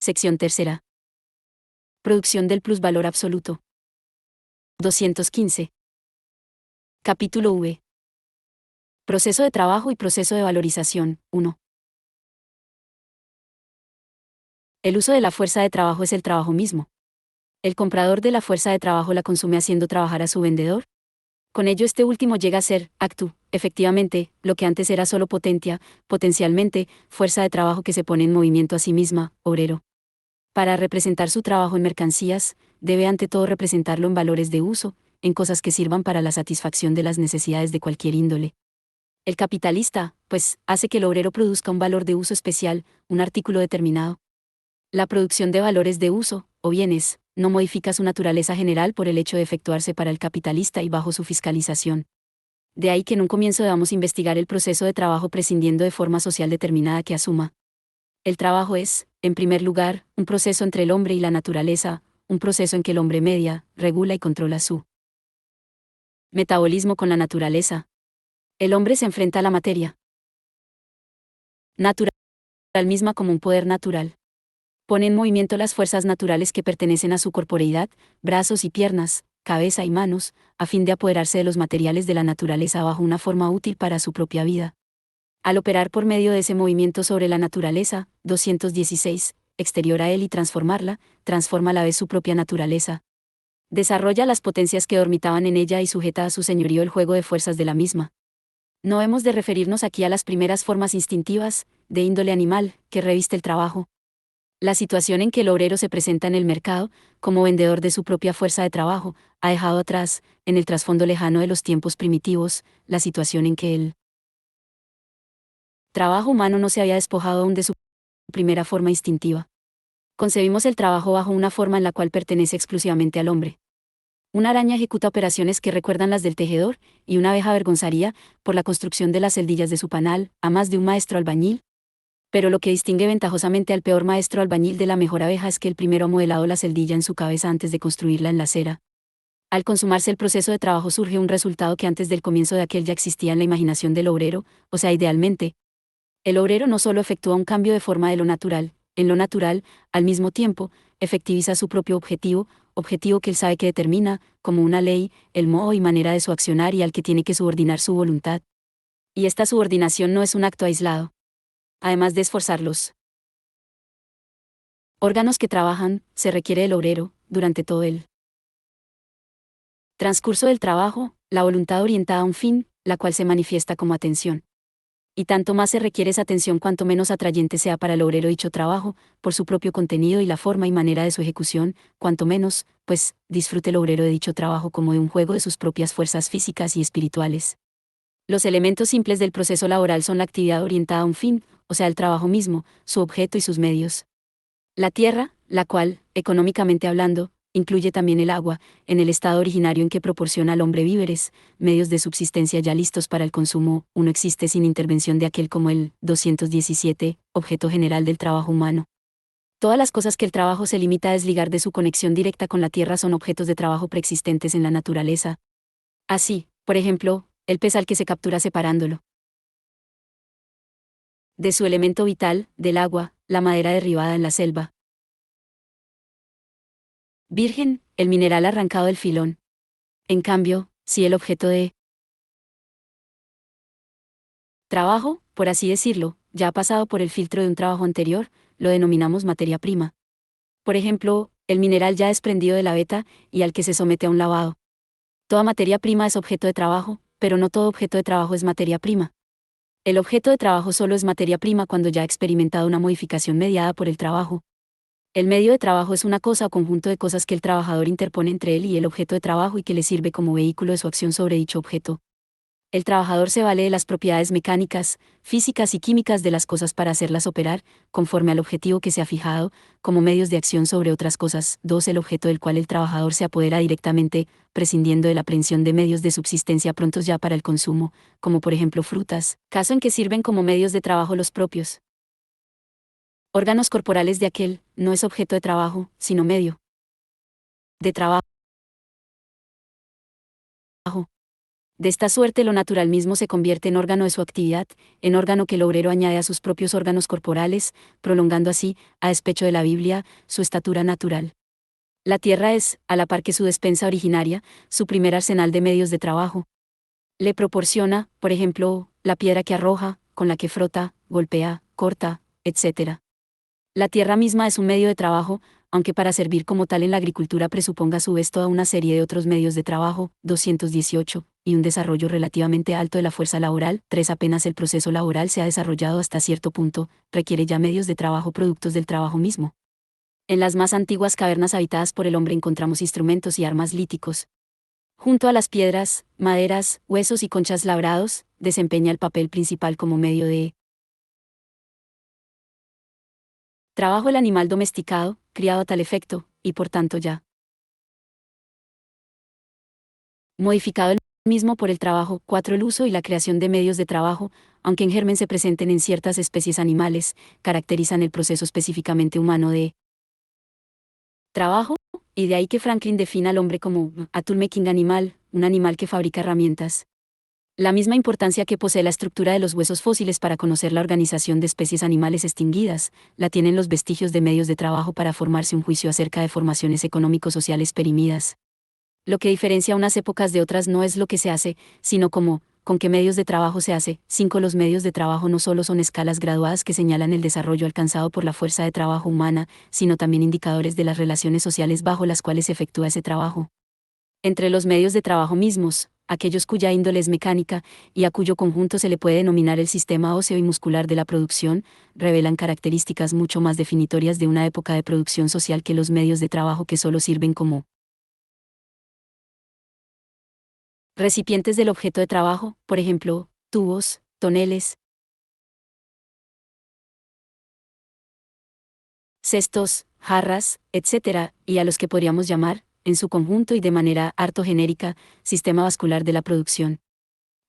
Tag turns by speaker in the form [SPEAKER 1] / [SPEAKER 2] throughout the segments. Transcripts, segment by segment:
[SPEAKER 1] Sección tercera. Producción del plusvalor absoluto. 215. Capítulo V. Proceso de trabajo y proceso de valorización. 1. El uso de la fuerza de trabajo es el trabajo mismo. El comprador de la fuerza de trabajo la consume haciendo trabajar a su vendedor. Con ello este último llega a ser, actu, efectivamente, lo que antes era solo potencia, potencialmente, fuerza de trabajo que se pone en movimiento a sí misma, obrero. Para representar su trabajo en mercancías, debe ante todo representarlo en valores de uso, en cosas que sirvan para la satisfacción de las necesidades de cualquier índole. El capitalista, pues, hace que el obrero produzca un valor de uso especial, un artículo determinado. La producción de valores de uso, o bienes, no modifica su naturaleza general por el hecho de efectuarse para el capitalista y bajo su fiscalización. De ahí que en un comienzo debamos investigar el proceso de trabajo prescindiendo de forma social determinada que asuma. El trabajo es, en primer lugar, un proceso entre el hombre y la naturaleza, un proceso en que el hombre media, regula y controla su metabolismo con la naturaleza. El hombre se enfrenta a la materia natural misma como un poder natural. Pone en movimiento las fuerzas naturales que pertenecen a su corporeidad, brazos y piernas, cabeza y manos, a fin de apoderarse de los materiales de la naturaleza bajo una forma útil para su propia vida. Al operar por medio de ese movimiento sobre la naturaleza, 216, exterior a él y transformarla, transforma a la vez su propia naturaleza. Desarrolla las potencias que dormitaban en ella y sujeta a su señorío el juego de fuerzas de la misma. No hemos de referirnos aquí a las primeras formas instintivas, de índole animal, que reviste el trabajo. La situación en que el obrero se presenta en el mercado, como vendedor de su propia fuerza de trabajo, ha dejado atrás, en el trasfondo lejano de los tiempos primitivos, la situación en que el trabajo humano no se había despojado aún de su primera forma instintiva. Concebimos el trabajo bajo una forma en la cual pertenece exclusivamente al hombre. Una araña ejecuta operaciones que recuerdan las del tejedor, y una abeja avergonzaría, por la construcción de las celdillas de su panal, a más de un maestro albañil. Pero lo que distingue ventajosamente al peor maestro albañil de la mejor abeja es que el primero ha modelado la celdilla en su cabeza antes de construirla en la cera. Al consumarse el proceso de trabajo surge un resultado que antes del comienzo de aquel ya existía en la imaginación del obrero, o sea, idealmente. El obrero no solo efectúa un cambio de forma de lo natural, en lo natural, al mismo tiempo, efectiviza su propio objetivo, objetivo que él sabe que determina, como una ley, el modo y manera de su accionar y al que tiene que subordinar su voluntad. Y esta subordinación no es un acto aislado. Además de esforzar los órganos que trabajan, se requiere del obrero, durante todo el transcurso del trabajo, la voluntad orientada a un fin, la cual se manifiesta como atención. Y tanto más se requiere esa atención cuanto menos atrayente sea para el obrero dicho trabajo, por su propio contenido y la forma y manera de su ejecución, cuanto menos, pues, disfrute el obrero de dicho trabajo como de un juego de sus propias fuerzas físicas y espirituales. Los elementos simples del proceso laboral son la actividad orientada a un fin, o sea, el trabajo mismo, su objeto y sus medios. La tierra, la cual, económicamente hablando, incluye también el agua, en el estado originario en que proporciona al hombre víveres, medios de subsistencia ya listos para el consumo, uno existe sin intervención de aquel como el 217, objeto general del trabajo humano. Todas las cosas que el trabajo se limita a desligar de su conexión directa con la tierra son objetos de trabajo preexistentes en la naturaleza. Así, por ejemplo, el pez al que se captura separándolo de su elemento vital, del agua, la madera derribada en la selva virgen, el mineral arrancado del filón. En cambio, si el objeto de trabajo, por así decirlo, ya ha pasado por el filtro de un trabajo anterior, lo denominamos materia prima. Por ejemplo, el mineral ya desprendido de la veta y al que se somete a un lavado. Toda materia prima es objeto de trabajo, pero no todo objeto de trabajo es materia prima. El objeto de trabajo solo es materia prima cuando ya ha experimentado una modificación mediada por el trabajo. El medio de trabajo es una cosa o conjunto de cosas que el trabajador interpone entre él y el objeto de trabajo y que le sirve como vehículo de su acción sobre dicho objeto. El trabajador se vale de las propiedades mecánicas, físicas y químicas de las cosas para hacerlas operar, conforme al objetivo que se ha fijado, como medios de acción sobre otras cosas. 2. El objeto del cual el trabajador se apodera directamente, prescindiendo de la aprehensión de medios de subsistencia prontos ya para el consumo, como por ejemplo frutas, caso en que sirven como medios de trabajo los propios órganos corporales de aquel, no es objeto de trabajo, sino medio de trabajo. De esta suerte lo natural mismo se convierte en órgano de su actividad, en órgano que el obrero añade a sus propios órganos corporales, prolongando así, a despecho de la Biblia, su estatura natural. La tierra es, a la par que su despensa originaria, su primer arsenal de medios de trabajo. Le proporciona, por ejemplo, la piedra que arroja, con la que frota, golpea, corta, etc. La tierra misma es un medio de trabajo, aunque para servir como tal en la agricultura presuponga a su vez toda una serie de otros medios de trabajo, 218, y un desarrollo relativamente alto de la fuerza laboral, 3 apenas el proceso laboral se ha desarrollado hasta cierto punto, requiere ya medios de trabajo productos del trabajo mismo. En las más antiguas cavernas habitadas por el hombre encontramos instrumentos y armas líticos. Junto a las piedras, maderas, huesos y conchas labrados, desempeña el papel principal como medio de trabajo el animal domesticado, criado a tal efecto, y por tanto ya modificado el mismo por el trabajo. 4 El uso y la creación de medios de trabajo, aunque en germen se presenten en ciertas especies animales, caracterizan el proceso específicamente humano de trabajo, y de ahí que Franklin defina al hombre como a tool-making animal, un animal que fabrica herramientas. La misma importancia que posee la estructura de los huesos fósiles para conocer la organización de especies animales extinguidas, la tienen los vestigios de medios de trabajo para formarse un juicio acerca de formaciones económico-sociales perimidas. Lo que diferencia unas épocas de otras no es lo que se hace, sino cómo, con qué medios de trabajo se hace. 5 Los medios de trabajo no solo son escalas graduadas que señalan el desarrollo alcanzado por la fuerza de trabajo humana, sino también indicadores de las relaciones sociales bajo las cuales se efectúa ese trabajo. Entre los medios de trabajo mismos, aquellos cuya índole es mecánica, y a cuyo conjunto se le puede denominar el sistema óseo y muscular de la producción, revelan características mucho más definitorias de una época de producción social que los medios de trabajo que solo sirven como recipientes del objeto de trabajo, por ejemplo, tubos, toneles, cestos, jarras, etc., y a los que podríamos llamar, en su conjunto y de manera harto genérica, sistema vascular de la producción.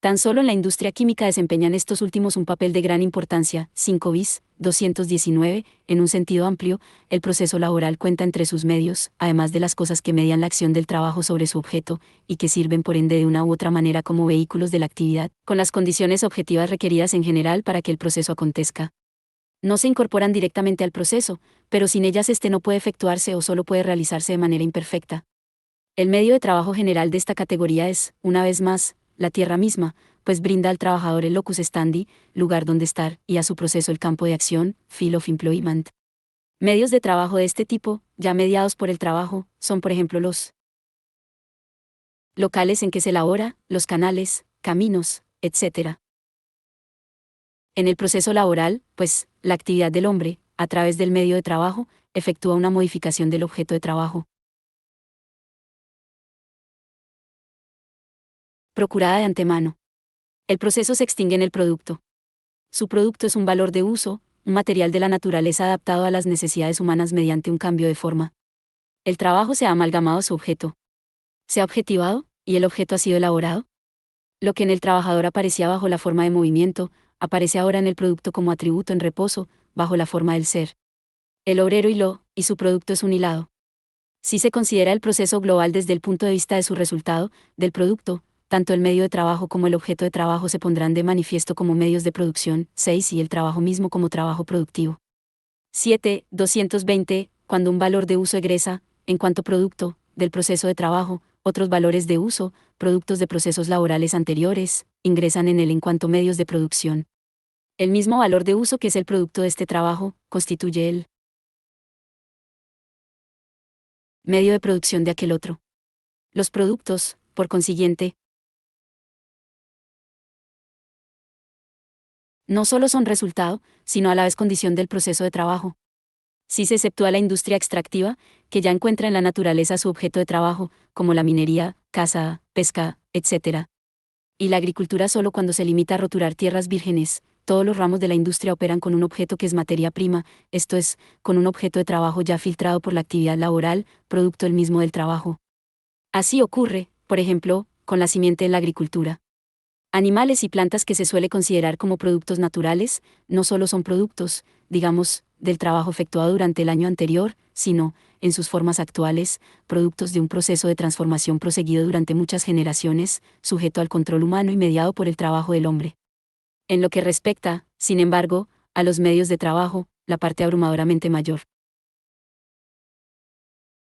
[SPEAKER 1] Tan solo en la industria química desempeñan estos últimos un papel de gran importancia. 5 bis, 219, en un sentido amplio, el proceso laboral cuenta entre sus medios, además de las cosas que median la acción del trabajo sobre su objeto, y que sirven por ende de una u otra manera como vehículos de la actividad, con las condiciones objetivas requeridas en general para que el proceso acontezca. No se incorporan directamente al proceso, pero sin ellas este no puede efectuarse o solo puede realizarse de manera imperfecta. El medio de trabajo general de esta categoría es, una vez más, la tierra misma, pues brinda al trabajador el locus standi, lugar donde estar, y a su proceso el campo de acción, field of employment. Medios de trabajo de este tipo, ya mediados por el trabajo, son por ejemplo los locales en que se elabora, los canales, caminos, etc. En el proceso laboral, pues, la actividad del hombre, a través del medio de trabajo, efectúa una modificación del objeto de trabajo, procurada de antemano. El proceso se extingue en el producto. Su producto es un valor de uso, un material de la naturaleza adaptado a las necesidades humanas mediante un cambio de forma. El trabajo se ha amalgamado a su objeto. Se ha objetivado, y el objeto ha sido elaborado. Lo que en el trabajador aparecía bajo la forma de movimiento, aparece ahora en el producto como atributo en reposo, bajo la forma del ser. El obrero y su producto es un hilado. Si se considera el proceso global desde el punto de vista de su resultado, del producto, tanto el medio de trabajo como el objeto de trabajo se pondrán de manifiesto como medios de producción. 6 Y el trabajo mismo como trabajo productivo. 7. 220. Cuando un valor de uso egresa, en cuanto producto, del proceso de trabajo, otros valores de uso, productos de procesos laborales anteriores, ingresan en él en cuanto medios de producción. El mismo valor de uso que es el producto de este trabajo, constituye el medio de producción de aquel otro. Los productos, por consiguiente, no solo son resultado, sino a la vez condición del proceso de trabajo. Si se exceptúa la industria extractiva, que ya encuentra en la naturaleza su objeto de trabajo, como la minería, caza, pesca, etc. Y la agricultura solo cuando se limita a roturar tierras vírgenes, todos los ramos de la industria operan con un objeto que es materia prima, esto es, con un objeto de trabajo ya filtrado por la actividad laboral, producto el mismo del trabajo. Así ocurre, por ejemplo, con la simiente en la agricultura. Animales y plantas que se suele considerar como productos naturales, no solo son productos, digamos, del trabajo efectuado durante el año anterior, sino, en sus formas actuales, productos de un proceso de transformación proseguido durante muchas generaciones, sujeto al control humano y mediado por el trabajo del hombre. En lo que respecta, sin embargo, a los medios de trabajo, la parte abrumadoramente mayor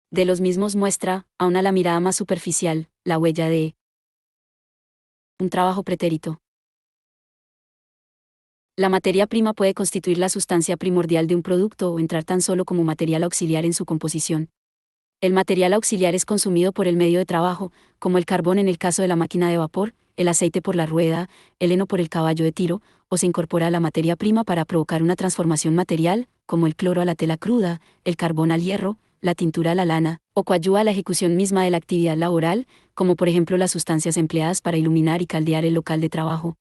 [SPEAKER 1] de los mismos muestra, aun a la mirada más superficial, la huella de un trabajo pretérito. La materia prima puede constituir la sustancia primordial de un producto o entrar tan solo como material auxiliar en su composición. El material auxiliar es consumido por el medio de trabajo, como el carbón en el caso de la máquina de vapor, el aceite por la rueda, el heno por el caballo de tiro, o se incorpora a la materia prima para provocar una transformación material, como el cloro a la tela cruda, el carbón al hierro, la tintura a la lana, o coadyuva a la ejecución misma de la actividad laboral, como por ejemplo las sustancias empleadas para iluminar y caldear el local de trabajo.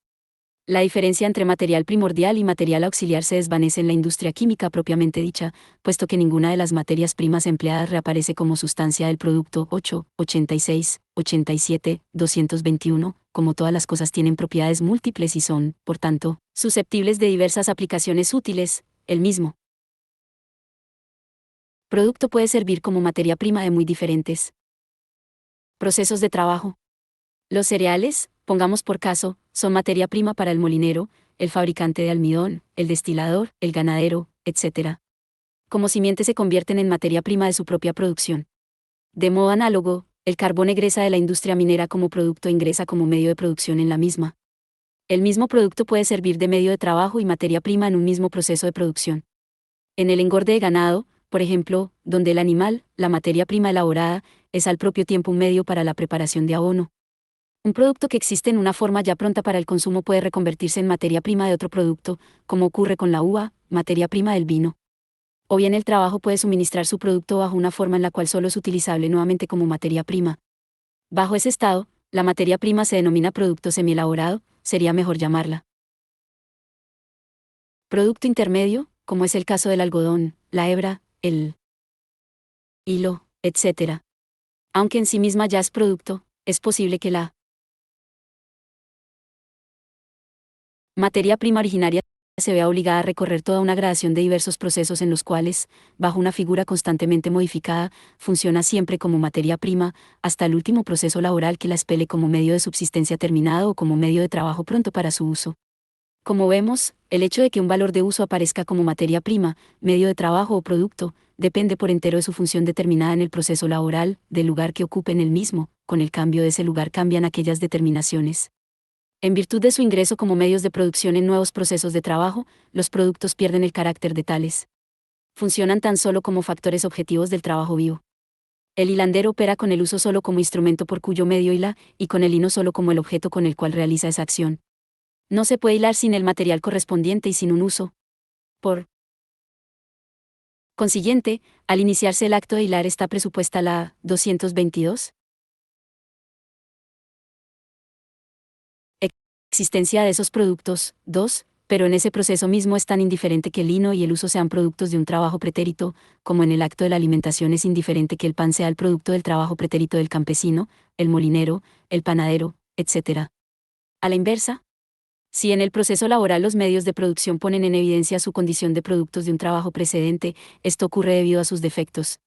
[SPEAKER 1] La diferencia entre material primordial y material auxiliar se desvanece en la industria química propiamente dicha, puesto que ninguna de las materias primas empleadas reaparece como sustancia del producto 8, 86, 87, 221, como todas las cosas tienen propiedades múltiples y son, por tanto, susceptibles de diversas aplicaciones útiles, el mismo producto puede servir como materia prima de muy diferentes procesos de trabajo. Los cereales, pongamos por caso, son materia prima para el molinero, el fabricante de almidón, el destilador, el ganadero, etc. Como simiente se convierten en materia prima de su propia producción. De modo análogo, el carbón egresa de la industria minera como producto e ingresa como medio de producción en la misma. El mismo producto puede servir de medio de trabajo y materia prima en un mismo proceso de producción. En el engorde de ganado, por ejemplo, donde el animal, la materia prima elaborada, es al propio tiempo un medio para la preparación de abono. Un producto que existe en una forma ya pronta para el consumo puede reconvertirse en materia prima de otro producto, como ocurre con la uva, materia prima del vino. O bien el trabajo puede suministrar su producto bajo una forma en la cual solo es utilizable nuevamente como materia prima. Bajo ese estado, la materia prima se denomina producto semielaborado, sería mejor llamarla producto intermedio, como es el caso del algodón, la hebra, el hilo, etc. Aunque en sí misma ya es producto, es posible que la materia prima originaria se vea obligada a recorrer toda una gradación de diversos procesos en los cuales, bajo una figura constantemente modificada, funciona siempre como materia prima, hasta el último proceso laboral que la espele como medio de subsistencia terminado o como medio de trabajo pronto para su uso. Como vemos, el hecho de que un valor de uso aparezca como materia prima, medio de trabajo o producto, depende por entero de su función determinada en el proceso laboral, del lugar que ocupe en el mismo. Con el cambio de ese lugar cambian aquellas determinaciones. En virtud de su ingreso como medios de producción en nuevos procesos de trabajo, los productos pierden el carácter de tales. Funcionan tan solo como factores objetivos del trabajo vivo. El hilandero opera con el uso solo como instrumento por cuyo medio hila, y con el hino solo como el objeto con el cual realiza esa acción. No se puede hilar sin el material correspondiente y sin un uso. Por consiguiente, al iniciarse el acto de hilar está presupuesta la 222 existencia de esos productos. 2. Pero en ese proceso mismo es tan indiferente que el lino y el uso sean productos de un trabajo pretérito, como en el acto de la alimentación es indiferente que el pan sea el producto del trabajo pretérito del campesino, el molinero, el panadero, etc. A la inversa, si en el proceso laboral los medios de producción ponen en evidencia su condición de productos de un trabajo precedente, esto ocurre debido a sus defectos.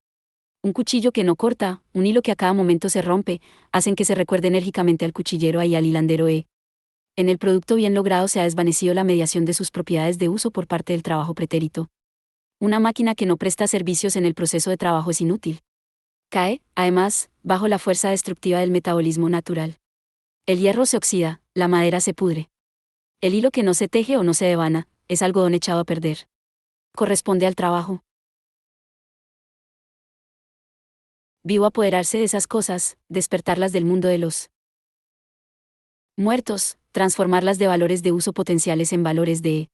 [SPEAKER 1] Un cuchillo que no corta, un hilo que a cada momento se rompe, hacen que se recuerde enérgicamente al cuchillero y al hilandero. En el producto bien logrado se ha desvanecido la mediación de sus propiedades de uso por parte del trabajo pretérito. Una máquina que no presta servicios en el proceso de trabajo es inútil. Cae, además, bajo la fuerza destructiva del metabolismo natural. El hierro se oxida, la madera se pudre. El hilo que no se teje o no se devana, es algodón echado a perder. Corresponde al trabajo vivo apoderarse de esas cosas, despertarlas del mundo de los muertos, transformarlas de valores de uso potenciales en valores de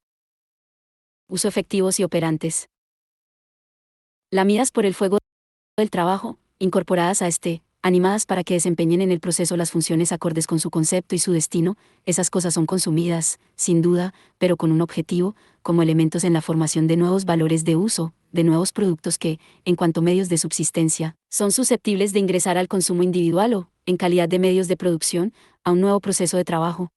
[SPEAKER 1] uso efectivos y operantes. Lamidas por el fuego del trabajo, incorporadas a este, animadas para que desempeñen en el proceso las funciones acordes con su concepto y su destino, esas cosas son consumidas, sin duda, pero con un objetivo, como elementos en la formación de nuevos valores de uso, de nuevos productos que, en cuanto medios de subsistencia, son susceptibles de ingresar al consumo individual o, en calidad de medios de producción, a un nuevo proceso de trabajo.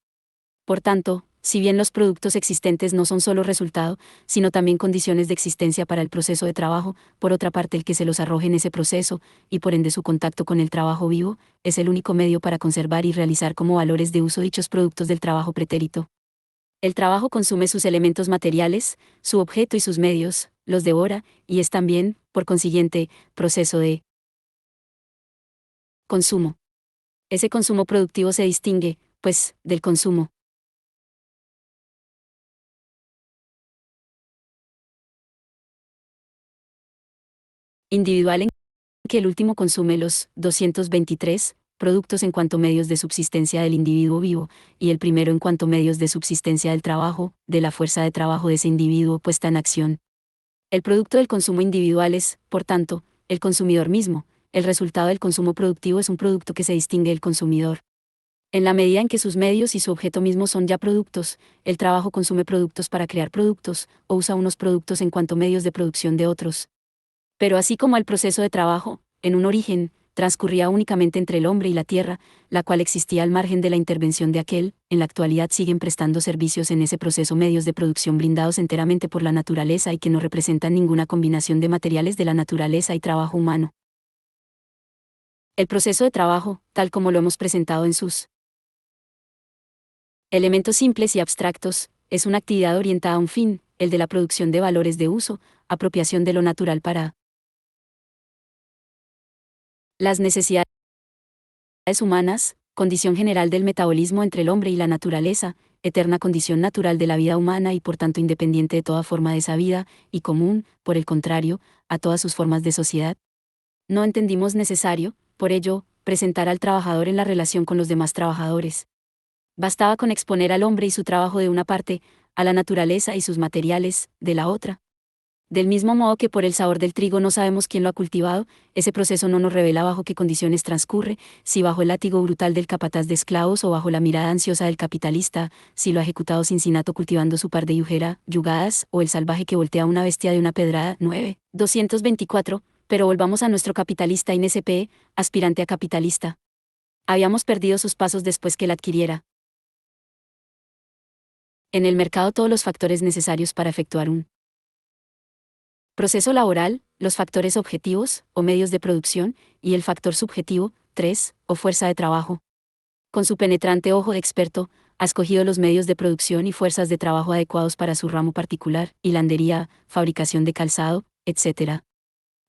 [SPEAKER 1] Por tanto, si bien los productos existentes no son solo resultado, sino también condiciones de existencia para el proceso de trabajo, por otra parte el que se los arroje en ese proceso, y por ende su contacto con el trabajo vivo, es el único medio para conservar y realizar como valores de uso dichos productos del trabajo pretérito. El trabajo consume sus elementos materiales, su objeto y sus medios, los devora, y es también, por consiguiente, proceso de consumo. Ese consumo productivo se distingue, pues, del consumo individual en que el último consume los 223 productos en cuanto medios de subsistencia del individuo vivo, y el primero en cuanto medios de subsistencia del trabajo, de la fuerza de trabajo de ese individuo puesta en acción. El producto del consumo individual es, por tanto, el consumidor mismo. El resultado del consumo productivo es un producto que se distingue del consumidor. En la medida en que sus medios y su objeto mismo son ya productos, el trabajo consume productos para crear productos, o usa unos productos en cuanto medios de producción de otros. Pero así como el proceso de trabajo, en un origen, transcurría únicamente entre el hombre y la tierra, la cual existía al margen de la intervención de aquel, en la actualidad siguen prestando servicios en ese proceso medios de producción blindados enteramente por la naturaleza y que no representan ninguna combinación de materiales de la naturaleza y trabajo humano. El proceso de trabajo, tal como lo hemos presentado en sus elementos simples y abstractos, es una actividad orientada a un fin, el de la producción de valores de uso, apropiación de lo natural para las necesidades humanas, condición general del metabolismo entre el hombre y la naturaleza, eterna condición natural de la vida humana y por tanto independiente de toda forma de esa vida, y común, por el contrario, a todas sus formas de sociedad. No entendimos necesario, por ello, presentar al trabajador en la relación con los demás trabajadores. Bastaba con exponer al hombre y su trabajo de una parte, a la naturaleza y sus materiales, de la otra. Del mismo modo que por el sabor del trigo no sabemos quién lo ha cultivado, ese proceso no nos revela bajo qué condiciones transcurre, si bajo el látigo brutal del capataz de esclavos o bajo la mirada ansiosa del capitalista, si lo ha ejecutado Cincinato cultivando su par de yugadas, o el salvaje que voltea una bestia de una pedrada. 9. 224. Pero volvamos a nuestro capitalista INSP, aspirante a capitalista. Habíamos perdido sus pasos después que la adquiriera. En el mercado todos los factores necesarios para efectuar un proceso laboral, los factores objetivos, o medios de producción, y el factor subjetivo, 3, o fuerza de trabajo. Con su penetrante ojo de experto, ha escogido los medios de producción y fuerzas de trabajo adecuados para su ramo particular, hilandería, fabricación de calzado, etc.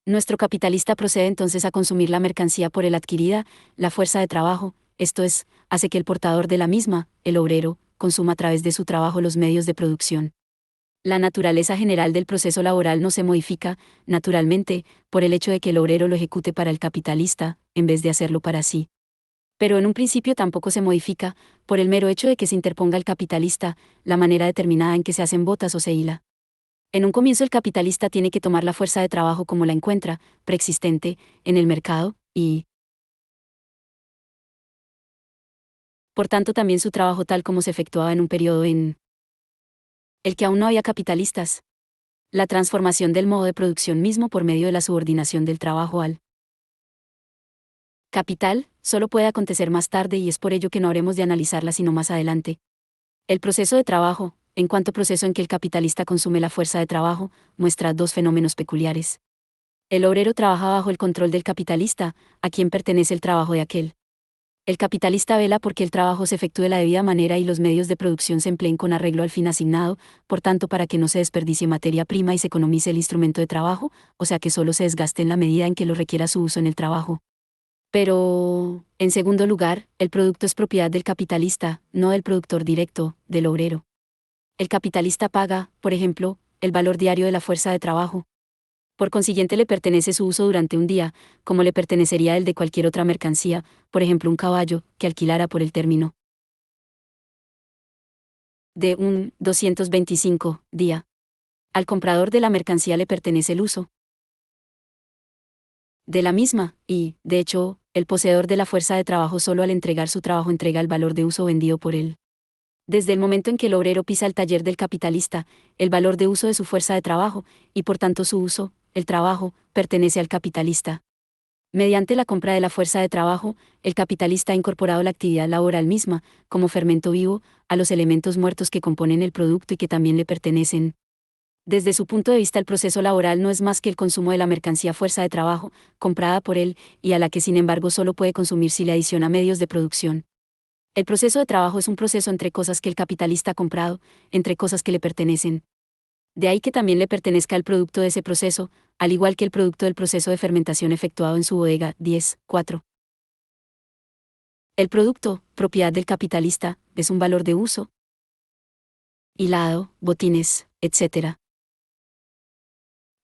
[SPEAKER 1] Nuestro capitalista procede entonces a consumir la mercancía por él adquirida, la fuerza de trabajo, esto es, hace que el portador de la misma, el obrero, consuma a través de su trabajo los medios de producción. La naturaleza general del proceso laboral no se modifica, naturalmente, por el hecho de que el obrero lo ejecute para el capitalista, en vez de hacerlo para sí. Pero en un principio tampoco se modifica, por el mero hecho de que se interponga el capitalista, la manera determinada en que se hacen botas o se hila. En un comienzo el capitalista tiene que tomar la fuerza de trabajo como la encuentra, preexistente, en el mercado, y, por tanto también su trabajo tal como se efectuaba en un periodo en el que aún no había capitalistas. La transformación del modo de producción mismo por medio de la subordinación del trabajo al capital, solo puede acontecer más tarde y es por ello que no habremos de analizarla sino más adelante. El proceso de trabajo, en cuanto proceso en que el capitalista consume la fuerza de trabajo, muestra dos fenómenos peculiares. El obrero trabaja bajo el control del capitalista, a quien pertenece el trabajo de aquel. El capitalista vela porque el trabajo se efectúe de la debida manera y los medios de producción se empleen con arreglo al fin asignado, por tanto para que no se desperdicie materia prima y se economice el instrumento de trabajo, o sea que solo se desgaste en la medida en que lo requiera su uso en el trabajo. Pero, en segundo lugar, el producto es propiedad del capitalista, no del productor directo, del obrero. El capitalista paga, por ejemplo, el valor diario de la fuerza de trabajo. Por consiguiente le pertenece su uso durante un día, como le pertenecería el de cualquier otra mercancía, por ejemplo un caballo, que alquilara por el término de un 225 día. Al comprador de la mercancía le pertenece el uso de la misma, y, de hecho, el poseedor de la fuerza de trabajo solo al entregar su trabajo entrega el valor de uso vendido por él. Desde el momento en que el obrero pisa el taller del capitalista, el valor de uso de su fuerza de trabajo, y por tanto su uso, el trabajo, pertenece al capitalista. Mediante la compra de la fuerza de trabajo, el capitalista ha incorporado la actividad laboral misma, como fermento vivo, a los elementos muertos que componen el producto y que también le pertenecen. Desde su punto de vista, el proceso laboral no es más que el consumo de la mercancía fuerza de trabajo, comprada por él, y a la que sin embargo solo puede consumir si le adiciona medios de producción. El proceso de trabajo es un proceso entre cosas que el capitalista ha comprado, entre cosas que le pertenecen. De ahí que también le pertenezca el producto de ese proceso, al igual que el producto del proceso de fermentación efectuado en su bodega. 10.4. El producto, propiedad del capitalista, es un valor de uso. Hilado, botines, etc.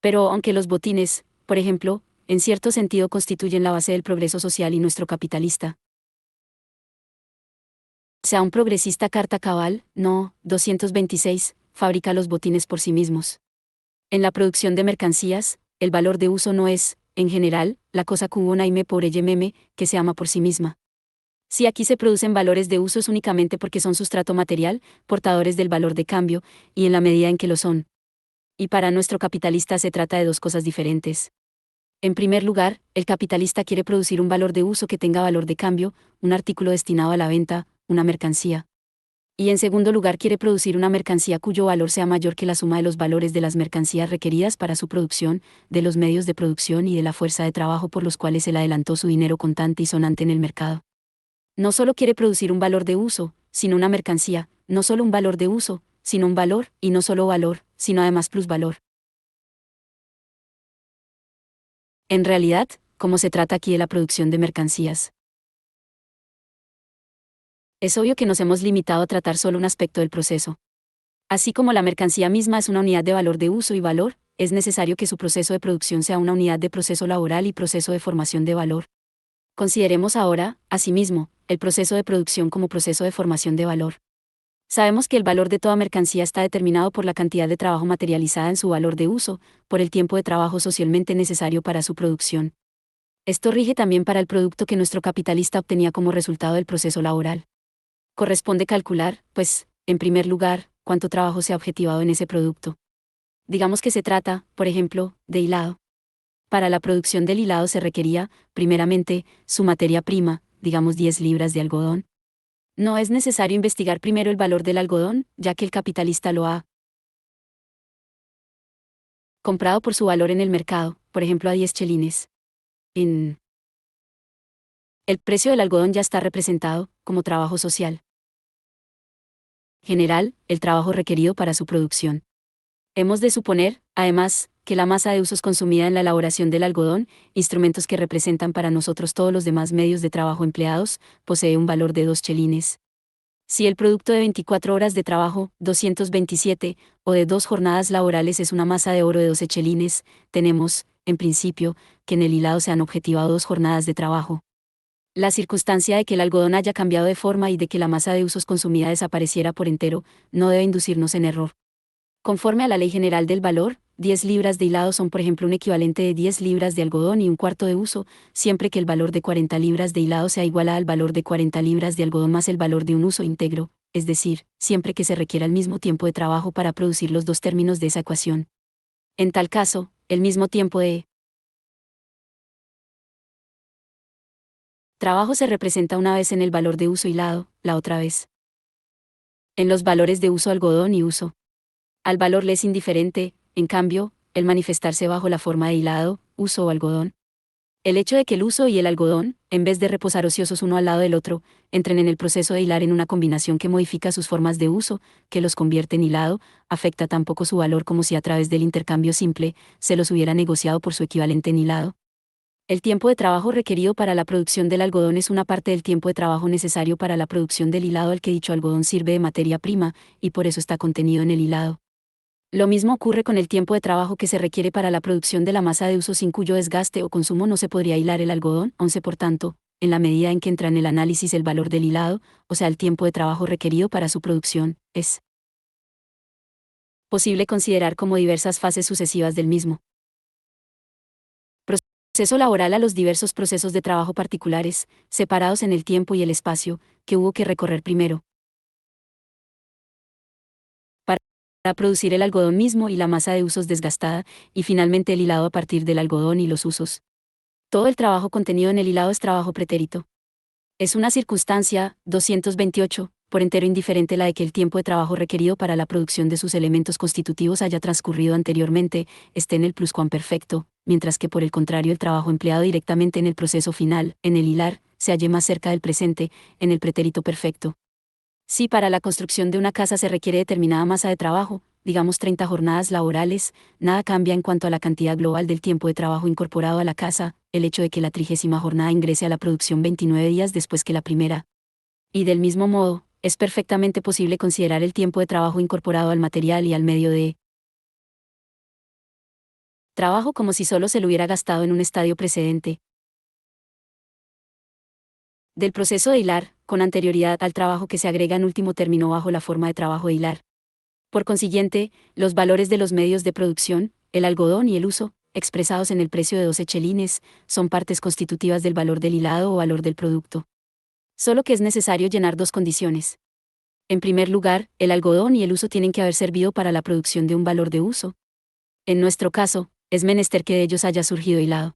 [SPEAKER 1] Pero aunque los botines, por ejemplo, en cierto sentido constituyen la base del progreso social y nuestro capitalista, sea un progresista carta cabal, no, 226, fabrica los botines por sí mismos. En la producción de mercancías, el valor de uso no es, en general, la cosa cubonaime por ella meme, que se ama por sí misma. Si aquí se producen valores de uso es únicamente porque son sustrato material, portadores del valor de cambio, y en la medida en que lo son. Y para nuestro capitalista se trata de dos cosas diferentes. En primer lugar, el capitalista quiere producir un valor de uso que tenga valor de cambio, un artículo destinado a la venta, una mercancía. Y en segundo lugar quiere producir una mercancía cuyo valor sea mayor que la suma de los valores de las mercancías requeridas para su producción, de los medios de producción y de la fuerza de trabajo por los cuales él adelantó su dinero contante y sonante en el mercado. No solo quiere producir un valor de uso, sino una mercancía, no solo un valor de uso, sino un valor, y no solo valor, sino además plusvalor. En realidad, ¿cómo se trata aquí de la producción de mercancías? Es obvio que nos hemos limitado a tratar solo un aspecto del proceso. Así como la mercancía misma es una unidad de valor de uso y valor, es necesario que su proceso de producción sea una unidad de proceso laboral y proceso de formación de valor. Consideremos ahora, asimismo, el proceso de producción como proceso de formación de valor. Sabemos que el valor de toda mercancía está determinado por la cantidad de trabajo materializada en su valor de uso, por el tiempo de trabajo socialmente necesario para su producción. Esto rige también para el producto que nuestro capitalista obtenía como resultado del proceso laboral. Corresponde calcular, pues, en primer lugar, cuánto trabajo se ha objetivado en ese producto. Digamos que se trata, por ejemplo, de hilado. Para la producción del hilado se requería, primeramente, su materia prima, digamos 10 libras de algodón. No es necesario investigar primero el valor del algodón, ya que el capitalista lo ha comprado por su valor en el mercado, por ejemplo a 10 chelines. En el precio del algodón ya está representado, como trabajo social. General, el trabajo requerido para su producción. Hemos de suponer, además, que la masa de usos consumida en la elaboración del algodón, instrumentos que representan para nosotros todos los demás medios de trabajo empleados, posee un valor de 2 chelines. Si el producto de 24 horas de trabajo, 227, o de 2 jornadas laborales es una masa de oro de 12 chelines, tenemos, en principio, que en el hilado se han objetivado 2 jornadas de trabajo. La circunstancia de que el algodón haya cambiado de forma y de que la masa de usos consumida desapareciera por entero, no debe inducirnos en error. Conforme a la Ley General del Valor, 10 libras de hilado son por ejemplo un equivalente de 10 libras de algodón y un cuarto de uso, siempre que el valor de 40 libras de hilado sea igual al valor de 40 libras de algodón más el valor de un uso íntegro, es decir, siempre que se requiera el mismo tiempo de trabajo para producir los dos términos de esa ecuación. En tal caso, el mismo tiempo de trabajo se representa una vez en el valor de uso hilado, la otra vez en los valores de uso algodón y uso. Al valor le es indiferente, en cambio, el manifestarse bajo la forma de hilado, uso o algodón. El hecho de que el uso y el algodón, en vez de reposar ociosos uno al lado del otro, entren en el proceso de hilar en una combinación que modifica sus formas de uso, que los convierte en hilado, afecta tan poco su valor como si a través del intercambio simple, se los hubiera negociado por su equivalente en hilado. El tiempo de trabajo requerido para la producción del algodón es una parte del tiempo de trabajo necesario para la producción del hilado al que dicho algodón sirve de materia prima, y por eso está contenido en el hilado. Lo mismo ocurre con el tiempo de trabajo que se requiere para la producción de la masa de uso sin cuyo desgaste o consumo no se podría hilar el algodón, 11 por tanto, en la medida en que entra en el análisis el valor del hilado, o sea el tiempo de trabajo requerido para su producción, es posible considerar como diversas fases sucesivas del mismo proceso laboral a los diversos procesos de trabajo particulares, separados en el tiempo y el espacio, que hubo que recorrer primero para producir el algodón mismo y la masa de usos desgastada, y finalmente el hilado a partir del algodón y los usos. Todo el trabajo contenido en el hilado es trabajo pretérito. Es una circunstancia, 228, por entero indiferente la de que el tiempo de trabajo requerido para la producción de sus elementos constitutivos haya transcurrido anteriormente, esté en el pluscuamperfecto, mientras que por el contrario el trabajo empleado directamente en el proceso final, en el hilar, se halle más cerca del presente, en el pretérito perfecto. Si para la construcción de una casa se requiere determinada masa de trabajo, digamos 30 jornadas laborales, nada cambia en cuanto a la cantidad global del tiempo de trabajo incorporado a la casa, el hecho de que la 30ª jornada ingrese a la producción 29 días después que la primera. Y del mismo modo, es perfectamente posible considerar el tiempo de trabajo incorporado al material y al medio de trabajo como si solo se lo hubiera gastado en un estadio precedente del proceso de hilar, con anterioridad al trabajo que se agrega en último término bajo la forma de trabajo de hilar. Por consiguiente, los valores de los medios de producción, el algodón y el uso, expresados en el precio de 12 chelines, son partes constitutivas del valor del hilado o valor del producto. Solo que es necesario llenar dos condiciones. En primer lugar, el algodón y el uso tienen que haber servido para la producción de un valor de uso. En nuestro caso, es menester que de ellos haya surgido hilado.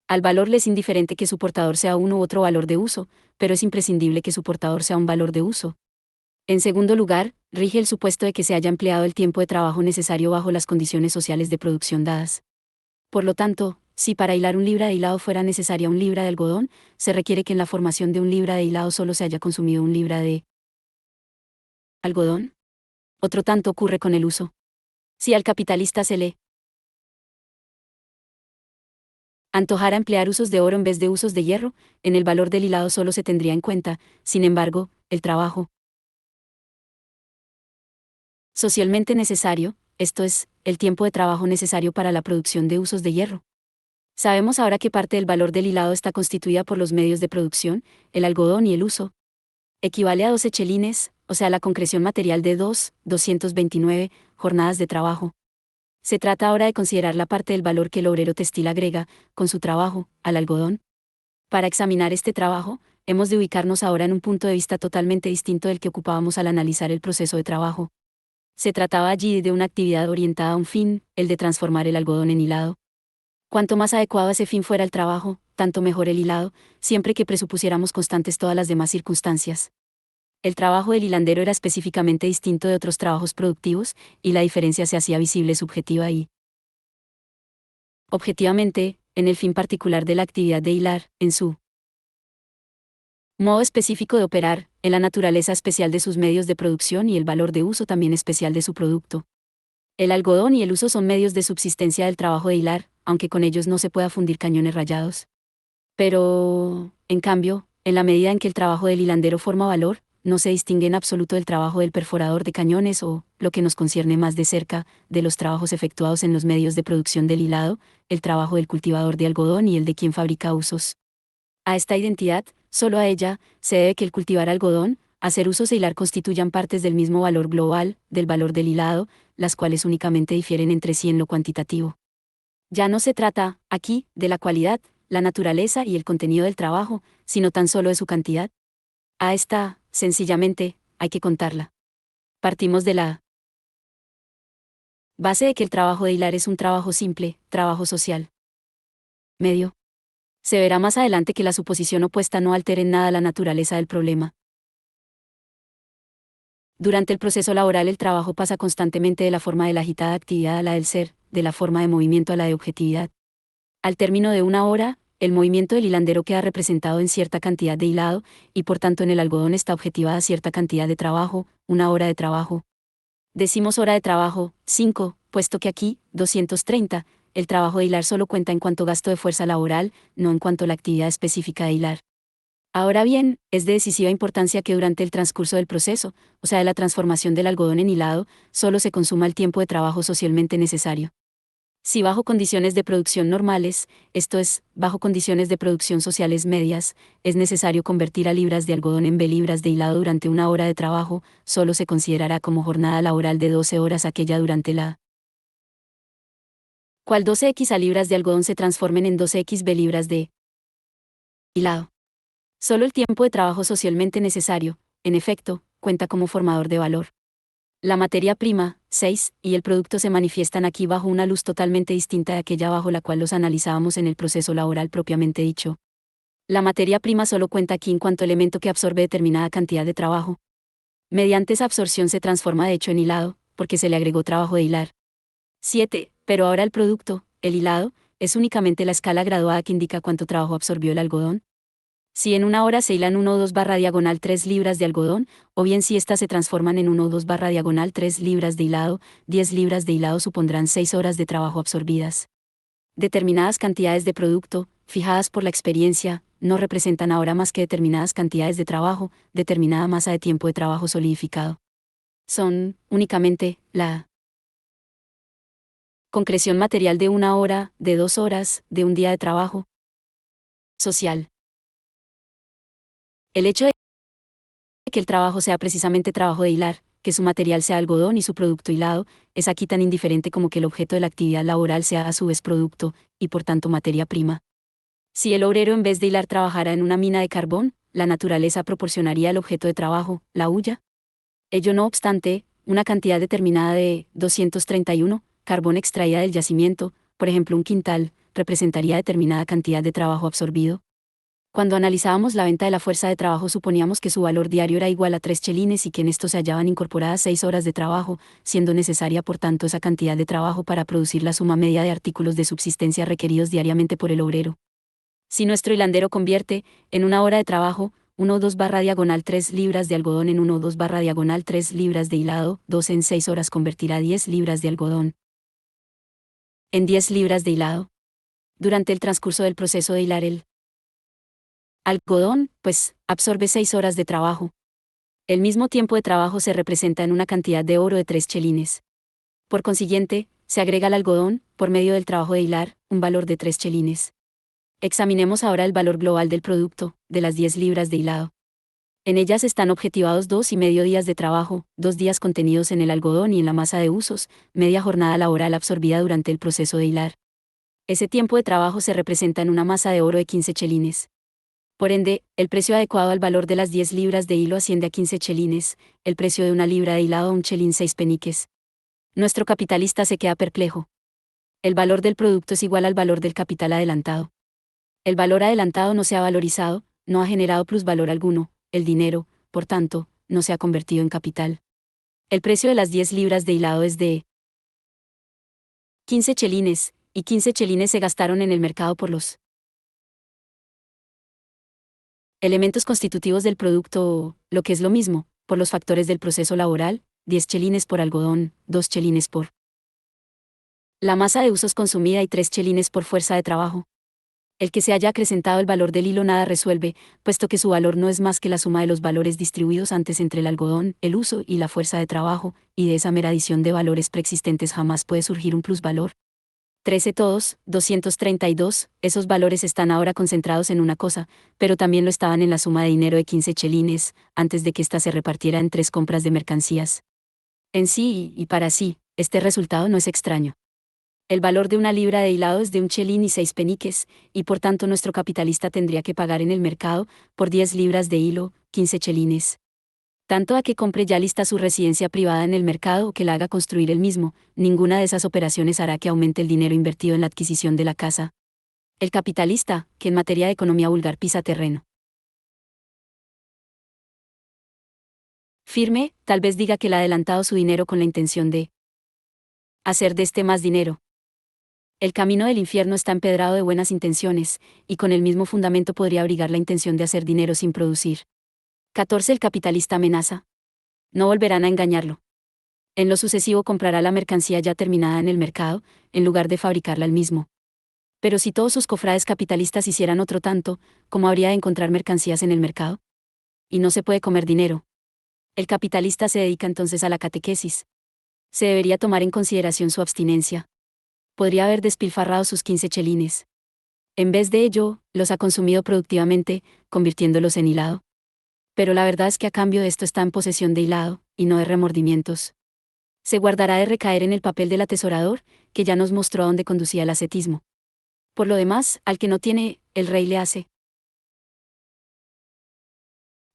[SPEAKER 1] Al valor le es indiferente que su portador sea uno u otro valor de uso, pero es imprescindible que su portador sea un valor de uso. En segundo lugar, rige el supuesto de que se haya empleado el tiempo de trabajo necesario bajo las condiciones sociales de producción dadas. Por lo tanto, si para hilar un libra de hilado fuera necesaria un libra de algodón, se requiere que en la formación de un libra de hilado solo se haya consumido un libra de algodón. Otro tanto ocurre con el uso. Si al capitalista se le antojara emplear usos de oro en vez de usos de hierro, en el valor del hilado solo se tendría en cuenta, sin embargo, el trabajo socialmente necesario, esto es, el tiempo de trabajo necesario para la producción de usos de hierro. Sabemos ahora que parte del valor del hilado está constituida por los medios de producción, el algodón y el uso. Equivale a 12 chelines, o sea, la concreción material de 229 jornadas de trabajo. Se trata ahora de considerar la parte del valor que el obrero textil agrega, con su trabajo, al algodón. Para examinar este trabajo, hemos de ubicarnos ahora en un punto de vista totalmente distinto del que ocupábamos al analizar el proceso de trabajo. Se trataba allí de una actividad orientada a un fin, el de transformar el algodón en hilado. Cuanto más adecuado a ese fin fuera el trabajo, tanto mejor el hilado, siempre que presupusiéramos constantes todas las demás circunstancias. El trabajo del hilandero era específicamente distinto de otros trabajos productivos, y la diferencia se hacía visible subjetiva y objetivamente, en el fin particular de la actividad de hilar, en su modo específico de operar, en la naturaleza especial de sus medios de producción y el valor de uso también especial de su producto. El algodón y el uso son medios de subsistencia del trabajo de hilar, aunque con ellos no se pueda fundir cañones rayados. Pero, en cambio, en la medida en que el trabajo del hilandero forma valor, no se distingue en absoluto del trabajo del perforador de cañones o, lo que nos concierne más de cerca, de los trabajos efectuados en los medios de producción del hilado, el trabajo del cultivador de algodón y el de quien fabrica usos. A esta identidad, solo a ella, se debe que el cultivar algodón, hacer usos e hilar constituyan partes del mismo valor global, del valor del hilado, las cuales únicamente difieren entre sí en lo cuantitativo. Ya no se trata, aquí, de la cualidad, la naturaleza y el contenido del trabajo, sino tan solo de su cantidad. A esta, sencillamente, hay que contarla. Partimos de la base de que el trabajo de hilar es un trabajo simple, trabajo social. Medio. Se verá más adelante que la suposición opuesta no altera en nada la naturaleza del problema. Durante el proceso laboral el trabajo pasa constantemente de la forma de la agitada actividad a la del ser, de la forma de movimiento a la de objetividad. Al término de una hora, el movimiento del hilandero queda representado en cierta cantidad de hilado, y por tanto en el algodón está objetivada cierta cantidad de trabajo, una hora de trabajo. Decimos hora de trabajo, 5, puesto que aquí, 230, el trabajo de hilar solo cuenta en cuanto gasto de fuerza laboral, no en cuanto a la actividad específica de hilar. Ahora bien, es de decisiva importancia que durante el transcurso del proceso, o sea de la transformación del algodón en hilado, solo se consuma el tiempo de trabajo socialmente necesario. Si bajo condiciones de producción normales, esto es, bajo condiciones de producción sociales medias, es necesario convertir a libras de algodón en B libras de hilado durante una hora de trabajo, solo se considerará como jornada laboral de 12 horas aquella durante la cual 12x a libras de algodón se transformen en 12x B libras de hilado. Solo el tiempo de trabajo socialmente necesario, en efecto, cuenta como formador de valor. La materia prima, 6, y el producto se manifiestan aquí bajo una luz totalmente distinta de aquella bajo la cual los analizábamos en el proceso laboral propiamente dicho. La materia prima solo cuenta aquí en cuanto elemento que absorbe determinada cantidad de trabajo. Mediante esa absorción se transforma de hecho en hilado, porque se le agregó trabajo de hilar. 7. Pero ahora el producto, el hilado, es únicamente la escala graduada que indica cuánto trabajo absorbió el algodón. Si en una hora se hilan 1 o 2 barra diagonal 3 libras de algodón, o bien si éstas se transforman en 1 o 2 barra diagonal 3 libras de hilado, 10 libras de hilado supondrán 6 horas de trabajo absorbidas. Determinadas cantidades de producto, fijadas por la experiencia, no representan ahora más que determinadas cantidades de trabajo, determinada masa de tiempo de trabajo solidificado. Son, únicamente, la concreción material de 1 hora, de 2 horas, de un día de trabajo social. El hecho de que el trabajo sea precisamente trabajo de hilar, que su material sea algodón y su producto hilado, es aquí tan indiferente como que el objeto de la actividad laboral sea a su vez producto, y por tanto materia prima. Si el obrero en vez de hilar trabajara en una mina de carbón, la naturaleza proporcionaría el objeto de trabajo, la hulla. Ello no obstante, una cantidad determinada de 231 carbón extraída del yacimiento, por ejemplo un quintal, representaría determinada cantidad de trabajo absorbido. Cuando analizábamos la venta de la fuerza de trabajo suponíamos que su valor diario era igual a 3 chelines y que en esto se hallaban incorporadas 6 horas de trabajo, siendo necesaria por tanto esa cantidad de trabajo para producir la suma media de artículos de subsistencia requeridos diariamente por el obrero. Si nuestro hilandero convierte, en 1 hora de trabajo, 1 o 2 barra diagonal 3 libras de algodón en 1 o 2 barra diagonal 3 libras de hilado, 2 en 6 horas convertirá 10 libras de algodón en 10 libras de hilado. Durante el transcurso del proceso de hilar el algodón, pues, absorbe 6 horas de trabajo. El mismo tiempo de trabajo se representa en una cantidad de oro de 3 chelines. Por consiguiente, se agrega al algodón, por medio del trabajo de hilar, un valor de 3 chelines. Examinemos ahora el valor global del producto, de las 10 libras de hilado. En ellas están objetivados 2,5 días de trabajo, 2 días contenidos en el algodón y en la masa de usos, media jornada laboral absorbida durante el proceso de hilar. Ese tiempo de trabajo se representa en una masa de oro de 15 chelines. Por ende, el precio adecuado al valor de las 10 libras de hilo asciende a 15 chelines, el precio de una libra de hilado a un chelín 6 peniques. Nuestro capitalista se queda perplejo. El valor del producto es igual al valor del capital adelantado. El valor adelantado no se ha valorizado, no ha generado plusvalor alguno, el dinero, por tanto, no se ha convertido en capital. El precio de las 10 libras de hilado es de 15 chelines, y 15 chelines se gastaron en el mercado por los elementos constitutivos del producto o, lo que es lo mismo, por los factores del proceso laboral, 10 chelines por algodón, 2 chelines por la masa de usos consumida y 3 chelines por fuerza de trabajo. El que se haya acrecentado el valor del hilo nada resuelve, puesto que su valor no es más que la suma de los valores distribuidos antes entre el algodón, el uso y la fuerza de trabajo, y de esa mera adición de valores preexistentes jamás puede surgir un plusvalor. 13 todos, 232, esos valores están ahora concentrados en una cosa, pero también lo estaban en la suma de dinero de 15 chelines, antes de que ésta se repartiera en 3 compras de mercancías. En sí y para sí, este resultado no es extraño. El valor de una libra de hilado es de un chelín y 6 peniques, y por tanto nuestro capitalista tendría que pagar en el mercado, por 10 libras de hilo, 15 chelines. Tanto a que compre ya lista su residencia privada en el mercado o que la haga construir él mismo, ninguna de esas operaciones hará que aumente el dinero invertido en la adquisición de la casa. El capitalista, que en materia de economía vulgar pisa terreno firme, tal vez diga que le ha adelantado su dinero con la intención de hacer de este más dinero. El camino del infierno está empedrado de buenas intenciones, y con el mismo fundamento podría abrigar la intención de hacer dinero sin producir. 14. El capitalista amenaza. No volverán a engañarlo. En lo sucesivo comprará la mercancía ya terminada en el mercado, en lugar de fabricarla él mismo. Pero si todos sus cofrades capitalistas hicieran otro tanto, ¿cómo habría de encontrar mercancías en el mercado? Y no se puede comer dinero. El capitalista se dedica entonces a la catequesis. Se debería tomar en consideración su abstinencia. Podría haber despilfarrado sus 15 chelines. En vez de ello, los ha consumido productivamente, convirtiéndolos en hilado. Pero la verdad es que a cambio de esto está en posesión de hilado, y no de remordimientos. Se guardará de recaer en el papel del atesorador, que ya nos mostró a dónde conducía el ascetismo. Por lo demás, al que no tiene, el rey le hace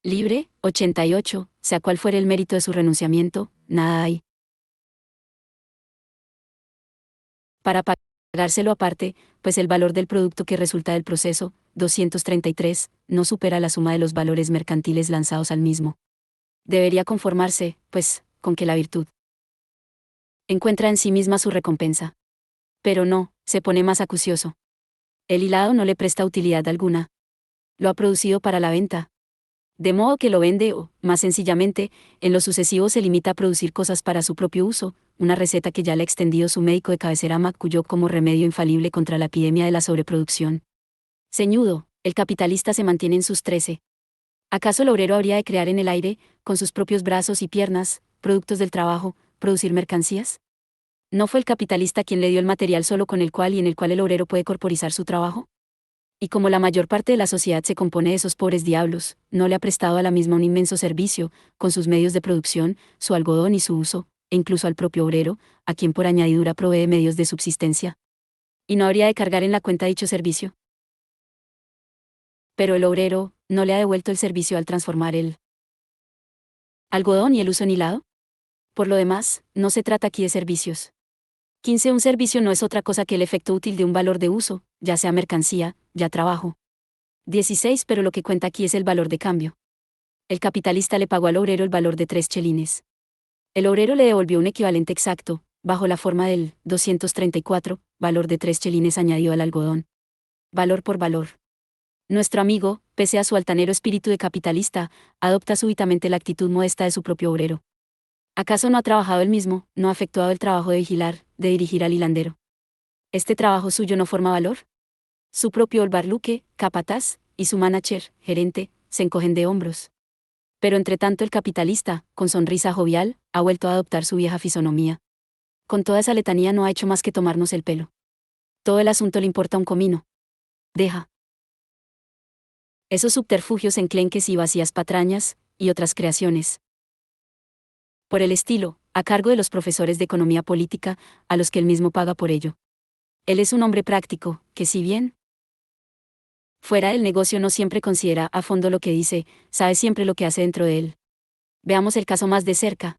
[SPEAKER 1] libre. 88, sea cual fuere el mérito de su renunciamiento, nada hay para pagárselo aparte, pues el valor del producto que resulta del proceso, 233, no supera la suma de los valores mercantiles lanzados al mismo. Debería conformarse, pues, con que la virtud encuentra en sí misma su recompensa. Pero no, se pone más acucioso. El hilado no le presta utilidad alguna. Lo ha producido para la venta. De modo que lo vende o, más sencillamente, en lo sucesivo se limita a producir cosas para su propio uso, una receta que ya le ha extendido su médico de cabecera McCulloch como remedio infalible contra la epidemia de la sobreproducción. Ceñudo, el capitalista se mantiene en sus 13. ¿Acaso el obrero habría de crear en el aire, con sus propios brazos y piernas, productos del trabajo, producir mercancías? ¿No fue el capitalista quien le dio el material solo con el cual y en el cual el obrero puede corporizar su trabajo? Y como la mayor parte de la sociedad se compone de esos pobres diablos, no le ha prestado a la misma un inmenso servicio, con sus medios de producción, su algodón y su uso, e incluso al propio obrero, a quien por añadidura provee medios de subsistencia. ¿Y no habría de cargar en la cuenta dicho servicio? Pero el obrero no le ha devuelto el servicio al transformar el algodón y el uso en hilado. Por lo demás, no se trata aquí de servicios. 15. Un servicio no es otra cosa que el efecto útil de un valor de uso, ya sea mercancía, ya trabajo. 16. Pero lo que cuenta aquí es el valor de cambio. El capitalista le pagó al obrero el valor de 3 chelines. El obrero le devolvió un equivalente exacto, bajo la forma del 234, valor de 3 chelines añadido al algodón. Valor por valor. Nuestro amigo, pese a su altanero espíritu de capitalista, adopta súbitamente la actitud modesta de su propio obrero. ¿Acaso no ha trabajado él mismo, no ha efectuado el trabajo de vigilar, de dirigir al hilandero? ¿Este trabajo suyo no forma valor? Su propio olbarluque, capataz, y su manager, gerente, se encogen de hombros. Pero entre tanto el capitalista, con sonrisa jovial, ha vuelto a adoptar su vieja fisonomía. Con toda esa letanía no ha hecho más que tomarnos el pelo. Todo el asunto le importa un comino. Deja esos subterfugios enclenques y vacías patrañas, y otras creaciones. Por el estilo, a cargo de los profesores de economía política, a los que él mismo paga por ello. Él es un hombre práctico, que si bien fuera del negocio no siempre considera a fondo lo que dice, sabe siempre lo que hace dentro de él. Veamos el caso más de cerca.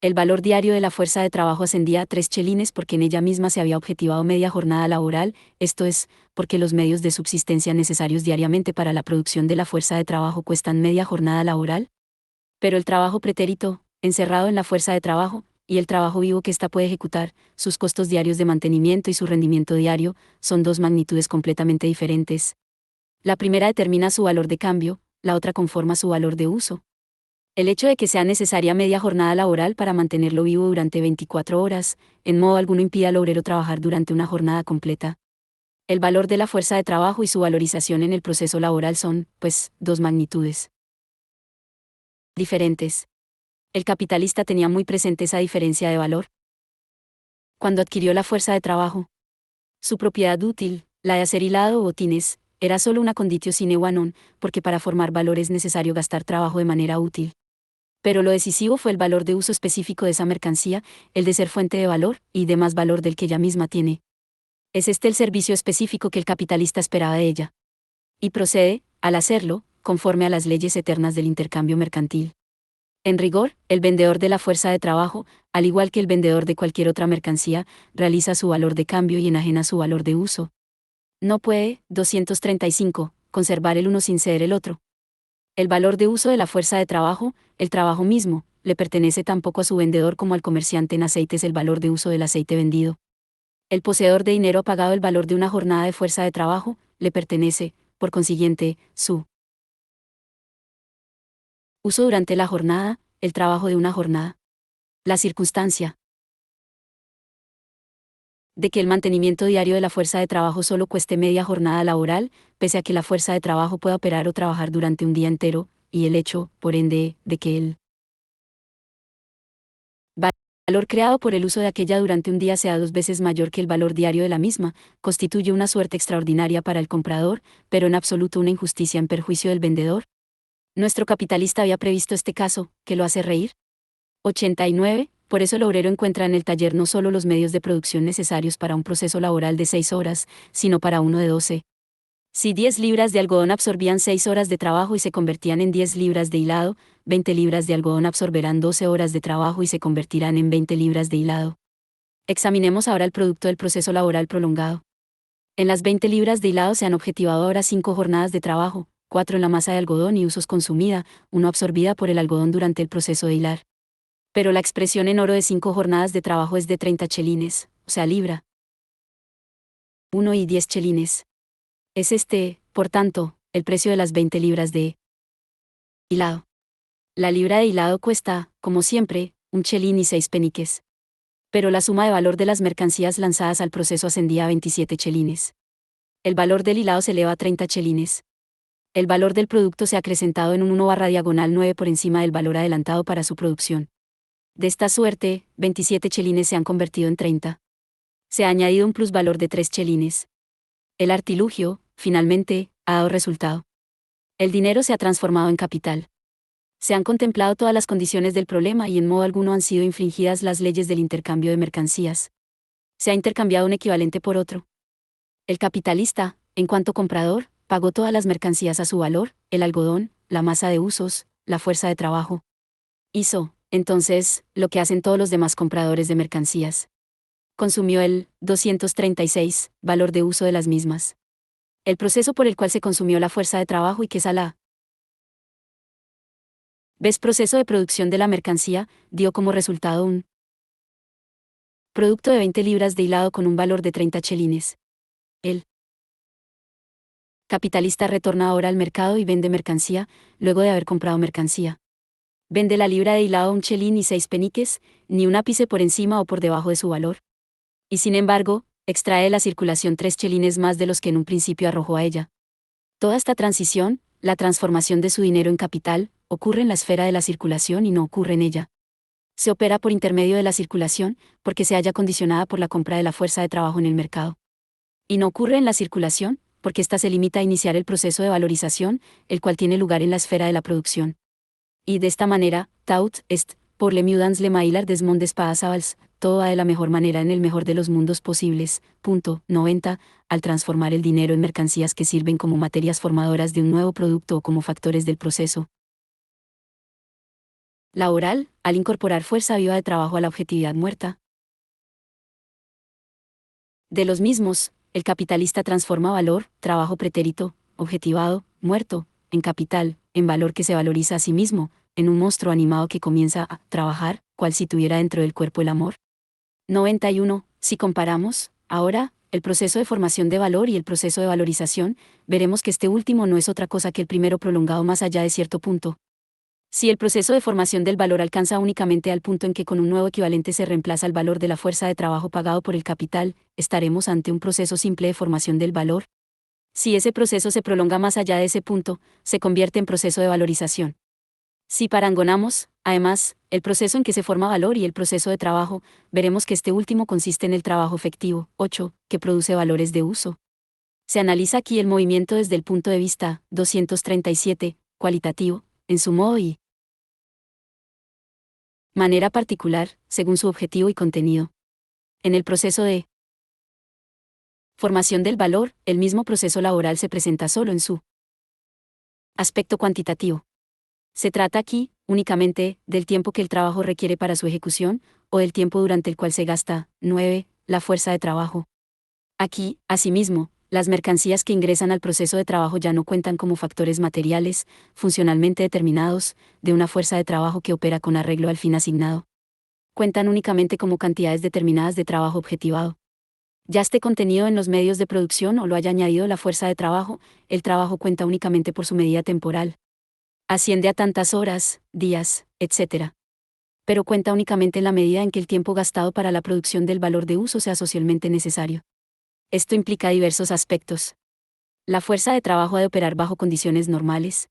[SPEAKER 1] El valor diario de la fuerza de trabajo ascendía a 3 chelines porque en ella misma se había objetivado media jornada laboral, esto es, porque los medios de subsistencia necesarios diariamente para la producción de la fuerza de trabajo cuestan media jornada laboral. Pero el trabajo pretérito, encerrado en la fuerza de trabajo, y el trabajo vivo que ésta puede ejecutar, sus costos diarios de mantenimiento y su rendimiento diario, son dos magnitudes completamente diferentes. La primera determina su valor de cambio, la otra conforma su valor de uso. El hecho de que sea necesaria media jornada laboral para mantenerlo vivo durante 24 horas, en modo alguno impide al obrero trabajar durante una jornada completa. El valor de la fuerza de trabajo y su valorización en el proceso laboral son, pues, dos magnitudes diferentes. El capitalista tenía muy presente esa diferencia de valor cuando adquirió la fuerza de trabajo. Su propiedad útil, la de hacer hilado o botines, era solo una conditio sine qua non, porque para formar valor es necesario gastar trabajo de manera útil. Pero lo decisivo fue el valor de uso específico de esa mercancía, el de ser fuente de valor, y de más valor del que ella misma tiene. Es este el servicio específico que el capitalista esperaba de ella. Y procede, al hacerlo, conforme a las leyes eternas del intercambio mercantil. En rigor, el vendedor de la fuerza de trabajo, al igual que el vendedor de cualquier otra mercancía, realiza su valor de cambio y enajena su valor de uso. No puede, 235, conservar el uno sin ceder el otro. El valor de uso de la fuerza de trabajo, el trabajo mismo, le pertenece tampoco a su vendedor como al comerciante en aceites el valor de uso del aceite vendido. El poseedor de dinero ha pagado el valor de una jornada de fuerza de trabajo, le pertenece, por consiguiente, su uso durante la jornada, el trabajo de una jornada. La circunstancia de que el mantenimiento diario de la fuerza de trabajo solo cueste media jornada laboral, pese a que la fuerza de trabajo pueda operar o trabajar durante un día entero, y el hecho, por ende, de que el valor creado por el uso de aquella durante un día sea 2 veces mayor que el valor diario de la misma, constituye una suerte extraordinaria para el comprador, pero en absoluto una injusticia en perjuicio del vendedor. Nuestro capitalista había previsto este caso, que lo hace reír. 89. Por eso el obrero encuentra en el taller no solo los medios de producción necesarios para un proceso laboral de 6 horas, sino para uno de 12. Si 10 libras de algodón absorbían 6 horas de trabajo y se convertían en 10 libras de hilado, 20 libras de algodón absorberán 12 horas de trabajo y se convertirán en 20 libras de hilado. Examinemos ahora el producto del proceso laboral prolongado. En las 20 libras de hilado se han objetivado ahora 5 jornadas de trabajo, 4 en la masa de algodón y usos consumida, 1 absorbida por el algodón durante el proceso de hilar. Pero la expresión en oro de 5 jornadas de trabajo es de 30 chelines, o sea libra. 1 y 10 chelines. Es por tanto, el precio de las 20 libras de hilado. La libra de hilado cuesta, como siempre, 1 chelín y 6 peniques. Pero la suma de valor de las mercancías lanzadas al proceso ascendía a 27 chelines. El valor del hilado se eleva a 30 chelines. El valor del producto se ha acrecentado en un 1/diagonal 9 por encima del valor adelantado para su producción. De esta suerte, 27 chelines se han convertido en 30. Se ha añadido un plusvalor de 3 chelines. El artilugio, finalmente, ha dado resultado. El dinero se ha transformado en capital. Se han contemplado todas las condiciones del problema y en modo alguno han sido infringidas las leyes del intercambio de mercancías. Se ha intercambiado un equivalente por otro. El capitalista, en cuanto comprador, pagó todas las mercancías a su valor, el algodón, la masa de usos, la fuerza de trabajo. Hizo, entonces, lo que hacen todos los demás compradores de mercancías. Consumió el 236 valor de uso de las mismas. El proceso por el cual se consumió la fuerza de trabajo y que es a la vez proceso de producción de la mercancía, dio como resultado un producto de 20 libras de hilado con un valor de 30 chelines. El capitalista retorna ahora al mercado y vende mercancía, luego de haber comprado mercancía. Vende la libra de hilado a 1 chelín y 6 peniques, ni un ápice por encima o por debajo de su valor. Y sin embargo, extrae de la circulación 3 chelines más de los que en un principio arrojó a ella. Toda esta transición, la transformación de su dinero en capital, ocurre en la esfera de la circulación y no ocurre en ella. Se opera por intermedio de la circulación, porque se halla condicionada por la compra de la fuerza de trabajo en el mercado. Y no ocurre en la circulación, porque ésta se limita a iniciar el proceso de valorización, el cual tiene lugar en la esfera de la producción. Y de esta manera, tout est, por le mieux dans le meilleur des mondes possibles, todo va de la mejor manera en el mejor de los mundos posibles. 90. Al transformar el dinero en mercancías que sirven como materias formadoras de un nuevo producto o como factores del proceso laboral, al incorporar fuerza viva de trabajo a la objetividad muerta de los mismos, el capitalista transforma valor, trabajo pretérito, objetivado, muerto, en capital, en valor que se valoriza a sí mismo, en un monstruo animado que comienza a trabajar, cual si tuviera dentro del cuerpo el amor. 91. Si comparamos, ahora, el proceso de formación de valor y el proceso de valorización, veremos que este último no es otra cosa que el primero prolongado más allá de cierto punto. Si el proceso de formación del valor alcanza únicamente al punto en que con un nuevo equivalente se reemplaza el valor de la fuerza de trabajo pagado por el capital, estaremos ante un proceso simple de formación del valor. Si ese proceso se prolonga más allá de ese punto, se convierte en proceso de valorización. Si parangonamos, además, el proceso en que se forma valor y el proceso de trabajo, veremos que este último consiste en el trabajo efectivo, 8, que produce valores de uso. Se analiza aquí el movimiento desde el punto de vista 237, cualitativo, en su modo y manera particular, según su objetivo y contenido. En el proceso de formación del valor, el mismo proceso laboral se presenta solo en su aspecto cuantitativo. Se trata aquí, únicamente, del tiempo que el trabajo requiere para su ejecución, o del tiempo durante el cual se gasta, 9, la fuerza de trabajo. Aquí, asimismo, las mercancías que ingresan al proceso de trabajo ya no cuentan como factores materiales, funcionalmente determinados, de una fuerza de trabajo que opera con arreglo al fin asignado. Cuentan únicamente como cantidades determinadas de trabajo objetivado. Ya esté contenido en los medios de producción o lo haya añadido la fuerza de trabajo, el trabajo cuenta únicamente por su medida temporal. Asciende a tantas horas, días, etc. Pero cuenta únicamente en la medida en que el tiempo gastado para la producción del valor de uso sea socialmente necesario. Esto implica diversos aspectos. La fuerza de trabajo ha de operar bajo condiciones normales.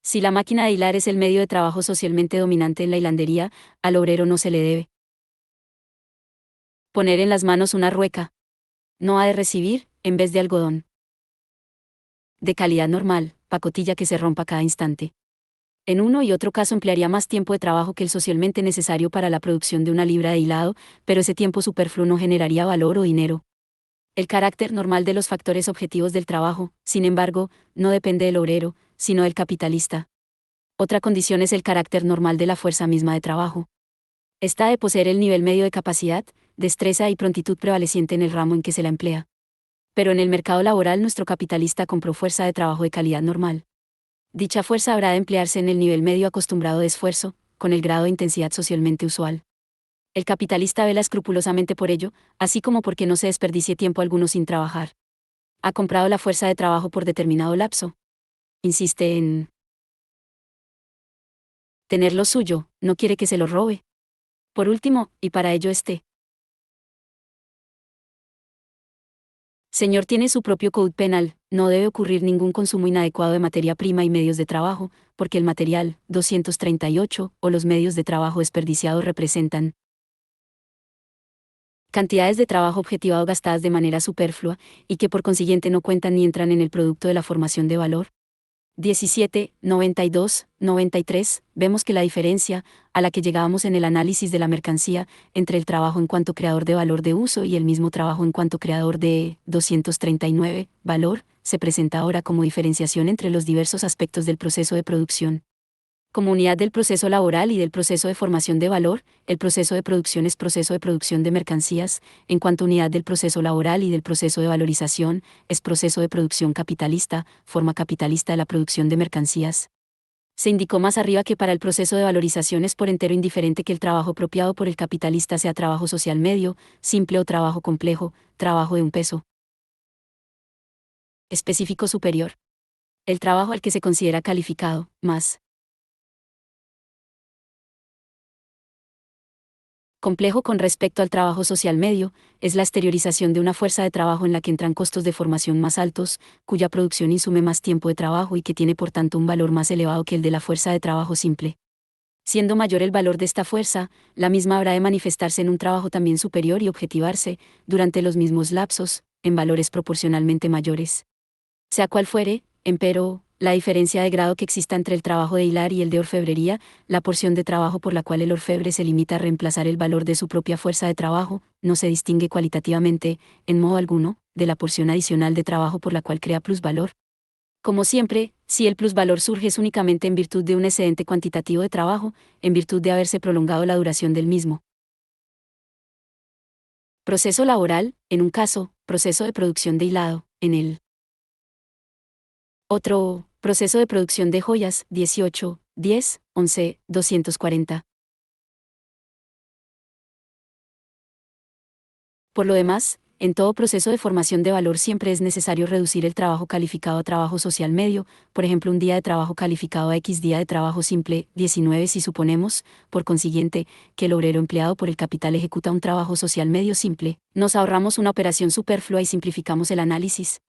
[SPEAKER 1] Si la máquina de hilar es el medio de trabajo socialmente dominante en la hilandería, al obrero no se le debe poner en las manos una rueca. No ha de recibir, en vez de algodón de calidad normal, pacotilla que se rompa cada instante. En uno y otro caso emplearía más tiempo de trabajo que el socialmente necesario para la producción de una libra de hilado, pero ese tiempo superfluo no generaría valor o dinero. El carácter normal de los factores objetivos del trabajo, sin embargo, no depende del obrero, sino del capitalista. Otra condición es el carácter normal de la fuerza misma de trabajo. Esta ha de poseer el nivel medio de capacidad, destreza y prontitud prevaleciente en el ramo en que se la emplea. Pero en el mercado laboral nuestro capitalista compró fuerza de trabajo de calidad normal. Dicha fuerza habrá de emplearse en el nivel medio acostumbrado de esfuerzo, con el grado de intensidad socialmente usual. El capitalista vela escrupulosamente por ello, así como porque no se desperdicie tiempo alguno sin trabajar. Ha comprado la fuerza de trabajo por determinado lapso. Insiste en tener lo suyo, no quiere que se lo robe. Por último, y para ello señor tiene su propio código penal, no debe ocurrir ningún consumo inadecuado de materia prima y medios de trabajo, porque el material, 238, o los medios de trabajo desperdiciados representan cantidades de trabajo objetivado gastadas de manera superflua, y que por consiguiente no cuentan ni entran en el producto de la formación de valor. 17, 92, 93, vemos que la diferencia, a la que llegábamos en el análisis de la mercancía, entre el trabajo en cuanto creador de valor de uso y el mismo trabajo en cuanto creador de 239, valor, se presenta ahora como diferenciación entre los diversos aspectos del proceso de producción. Como unidad del proceso laboral y del proceso de formación de valor, el proceso de producción es proceso de producción de mercancías, en cuanto unidad del proceso laboral y del proceso de valorización, es proceso de producción capitalista, forma capitalista de la producción de mercancías. Se indicó más arriba que para el proceso de valorización es por entero indiferente que el trabajo apropiado por el capitalista sea trabajo social medio, simple o trabajo complejo, trabajo de un peso específico superior. El trabajo al que se considera calificado, más complejo con respecto al trabajo social medio, es la exteriorización de una fuerza de trabajo en la que entran costos de formación más altos, cuya producción insume más tiempo de trabajo y que tiene por tanto un valor más elevado que el de la fuerza de trabajo simple. Siendo mayor el valor de esta fuerza, la misma habrá de manifestarse en un trabajo también superior y objetivarse, durante los mismos lapsos, en valores proporcionalmente mayores. Sea cual fuere, empero, la diferencia de grado que exista entre el trabajo de hilar y el de orfebrería, la porción de trabajo por la cual el orfebre se limita a reemplazar el valor de su propia fuerza de trabajo, no se distingue cualitativamente, en modo alguno, de la porción adicional de trabajo por la cual crea plusvalor. Como siempre, si el plusvalor surge es únicamente en virtud de un excedente cuantitativo de trabajo, en virtud de haberse prolongado la duración del mismo. Proceso laboral, en un caso, proceso de producción de hilado, en el otro, proceso de producción de joyas, 18, 10, 11, 240. Por lo demás, en todo proceso de formación de valor siempre es necesario reducir el trabajo calificado a trabajo social medio, por ejemplo un día de trabajo calificado a X día de trabajo simple, 19 si suponemos, por consiguiente, que el obrero empleado por el capital ejecuta un trabajo social medio simple, nos ahorramos una operación superflua y simplificamos el análisis.